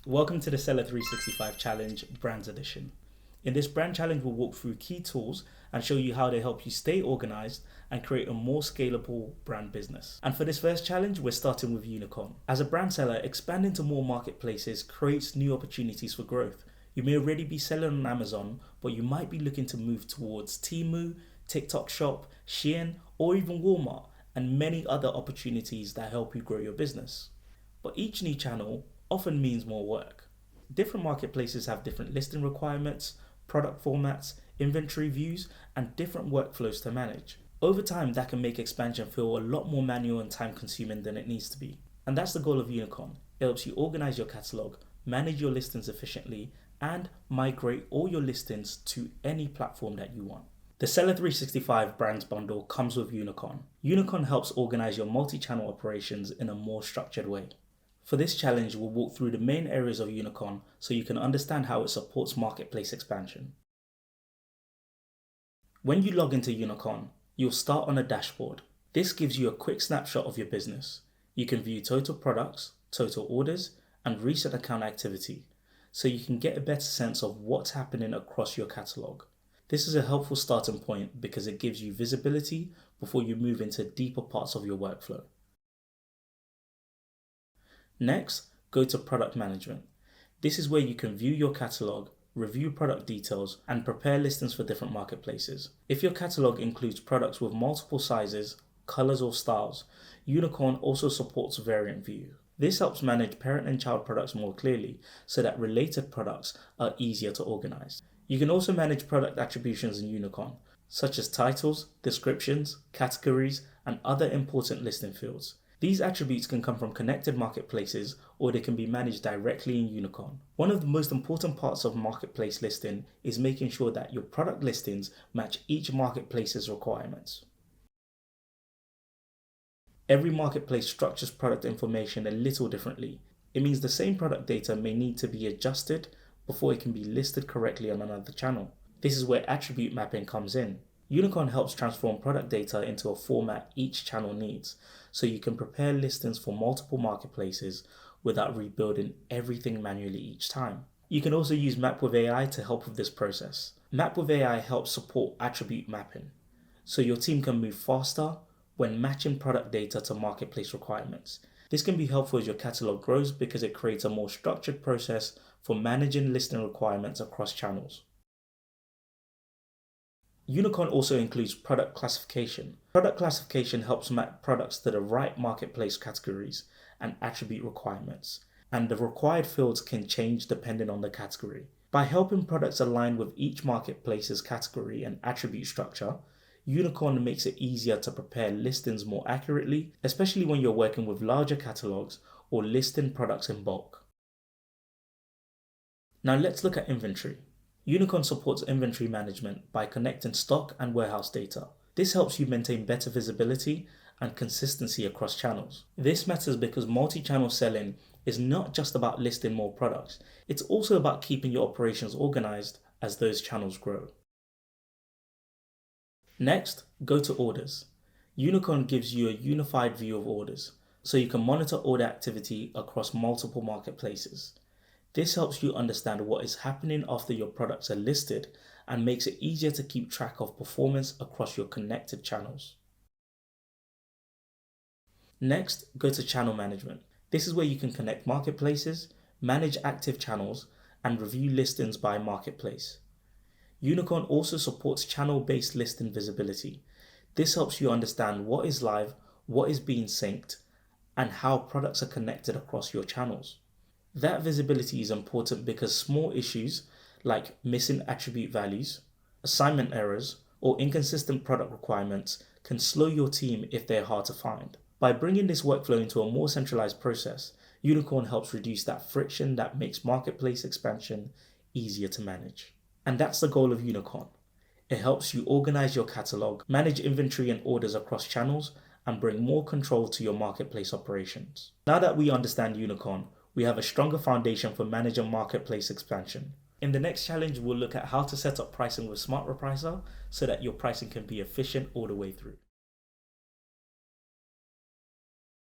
Welcome to the Seller 365 Challenge Brands Edition. In this brand challenge, we'll walk through key tools and show you how they help you stay organized and create a more scalable brand business. And for this first challenge, we're starting with UniCon. As a brand seller, expanding to more marketplaces creates new opportunities for growth. You may already be selling on Amazon, but you might be looking to move towards Temu, TikTok Shop, Shein, or even Walmart, and many other opportunities that help you grow your business. But each new channel often means more work. Different marketplaces have different listing requirements, product formats, inventory views, and different workflows to manage. Over time, that can make expansion feel a lot more manual and time consuming than it needs to be. And that's the goal of UniCon. It helps you organize your catalog, manage your listings efficiently, and migrate all your listings to any platform that you want. The Seller 365 Brands Bundle comes with UniCon. UniCon helps organize your multi-channel operations in a more structured way. For this challenge, we'll walk through the main areas of UniCon so you can understand how it supports marketplace expansion. When you log into UniCon, you'll start on a dashboard. This gives you a quick snapshot of your business. You can view total products, total orders, and recent account activity, so you can get a better sense of what's happening across your catalog. This is a helpful starting point because it gives you visibility before you move into deeper parts of your workflow. Next, go to Product Management. This is where you can view your catalog, review product details, and prepare listings for different marketplaces. If your catalog includes products with multiple sizes, colors, or styles, UniCon also supports variant view. This helps manage parent and child products more clearly so that related products are easier to organize. You can also manage product attributions in UniCon, such as titles, descriptions, categories, and other important listing fields. These attributes can come from connected marketplaces or they can be managed directly in UniCon. One of the most important parts of marketplace listing is making sure that your product listings match each marketplace's requirements. Every marketplace structures product information a little differently. It means the same product data may need to be adjusted before it can be listed correctly on another channel. This is where attribute mapping comes in. UniCon helps transform product data into a format each channel needs, so you can prepare listings for multiple marketplaces without rebuilding everything manually each time. You can also use Map with AI to help with this process. Map with AI helps support attribute mapping, so your team can move faster when matching product data to marketplace requirements. This can be helpful as your catalog grows because it creates a more structured process for managing listing requirements across channels. UniCon also includes product classification. Product classification helps map products to the right marketplace categories and attribute requirements, and the required fields can change depending on the category. By helping products align with each marketplace's category and attribute structure, UniCon makes it easier to prepare listings more accurately, especially when you're working with larger catalogs or listing products in bulk. Now let's look at inventory. UniCon supports inventory management by connecting stock and warehouse data. This helps you maintain better visibility and consistency across channels. This matters because multi-channel selling is not just about listing more products, it's also about keeping your operations organized as those channels grow. Next, go to orders. UniCon gives you a unified view of orders, so you can monitor order activity across multiple marketplaces. This helps you understand what is happening after your products are listed and makes it easier to keep track of performance across your connected channels. Next, go to channel management. This is where you can connect marketplaces, manage active channels, and review listings by marketplace. UniCon also supports channel-based listing visibility. This helps you understand what is live, what is being synced, and how products are connected across your channels. That visibility is important because small issues like missing attribute values, assignment errors, or inconsistent product requirements can slow your team if they're hard to find. By bringing this workflow into a more centralized process, UniCon helps reduce that friction that makes marketplace expansion easier to manage. And that's the goal of UniCon. It helps you organize your catalog, manage inventory and orders across channels, and bring more control to your marketplace operations. Now that we understand UniCon, we have a stronger foundation for managing marketplace expansion. In the next challenge, we'll look at how to set up pricing with Smart Repricer so that your pricing can be efficient all the way through.